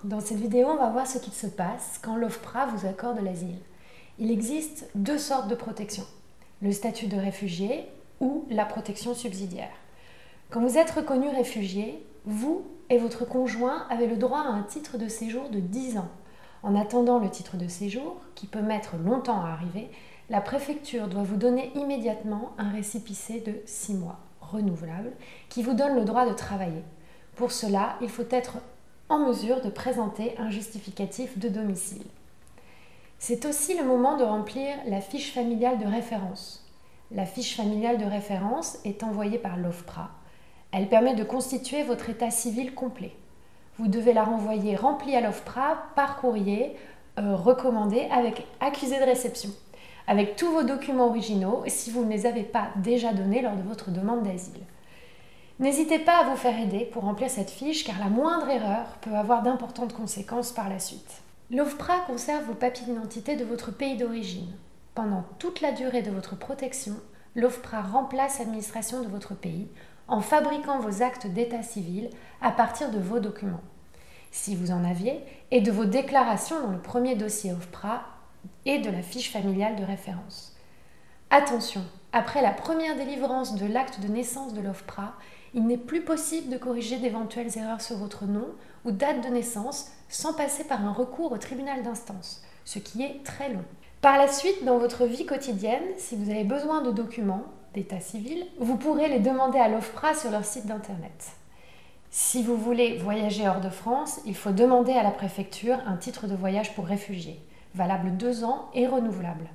Dans cette vidéo, on va voir ce qu'il se passe quand l'OFPRA vous accorde l'asile. Il existe deux sortes de protection, le statut de réfugié ou la protection subsidiaire. Quand vous êtes reconnu réfugié, vous et votre conjoint avez le droit à un titre de séjour de 10 ans. En attendant le titre de séjour, qui peut mettre longtemps à arriver, la préfecture doit vous donner immédiatement un récépissé de 6 mois, renouvelable, qui vous donne le droit de travailler. Pour cela, il faut être en mesure de présenter un justificatif de domicile. C'est aussi le moment de remplir la fiche familiale de référence. La fiche familiale de référence est envoyée par l'OFPRA. Elle permet de constituer votre état civil complet. Vous devez la renvoyer remplie à l'OFPRA par courrier recommandé avec accusé de réception, avec tous vos documents originaux si vous ne les avez pas déjà donnés lors de votre demande d'asile. N'hésitez pas à vous faire aider pour remplir cette fiche car la moindre erreur peut avoir d'importantes conséquences par la suite. L'OFPRA conserve vos papiers d'identité de votre pays d'origine. Pendant toute la durée de votre protection, l'OFPRA remplace l'administration de votre pays en fabriquant vos actes d'état civil à partir de vos documents, si vous en aviez, et de vos déclarations dans le premier dossier OFPRA et de la fiche familiale de référence. Attention, après la première délivrance de l'acte de naissance de l'OFPRA, il n'est plus possible de corriger d'éventuelles erreurs sur votre nom ou date de naissance sans passer par un recours au tribunal d'instance, ce qui est très long. Par la suite, dans votre vie quotidienne, si vous avez besoin de documents d'état civil, vous pourrez les demander à l'OFPRA sur leur site d'internet. Si vous voulez voyager hors de France, il faut demander à la préfecture un titre de voyage pour réfugiés, valable 2 ans et renouvelable.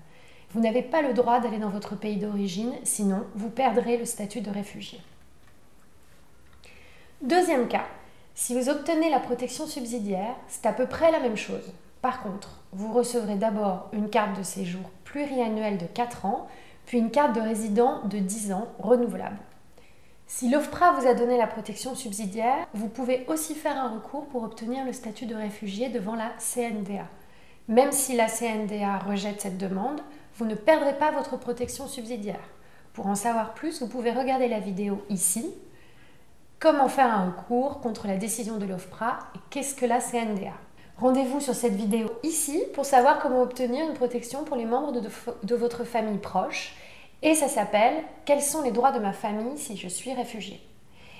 Vous n'avez pas le droit d'aller dans votre pays d'origine, sinon vous perdrez le statut de réfugié. Deuxième cas, si vous obtenez la protection subsidiaire, c'est à peu près la même chose. Par contre, vous recevrez d'abord une carte de séjour pluriannuelle de 4 ans, puis une carte de résident de 10 ans renouvelable. Si l'OFPRA vous a donné la protection subsidiaire, vous pouvez aussi faire un recours pour obtenir le statut de réfugié devant la CNDA. Même si la CNDA rejette cette demande, vous ne perdrez pas votre protection subsidiaire. Pour en savoir plus, vous pouvez regarder la vidéo ici. Comment faire un recours contre la décision de l'OFPRA et qu'est-ce que la CNDA? Rendez-vous sur cette vidéo ici pour savoir comment obtenir une protection pour les membres de votre famille proche. Et ça s'appelle « Quels sont les droits de ma famille si je suis réfugié ?»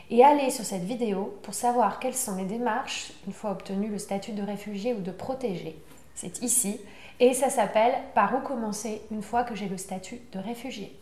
Et allez sur cette vidéo pour savoir quelles sont les démarches une fois obtenu le statut de réfugié ou de protégé. C'est ici. Et ça s'appelle « Par où commencer une fois que j'ai le statut de réfugié ?»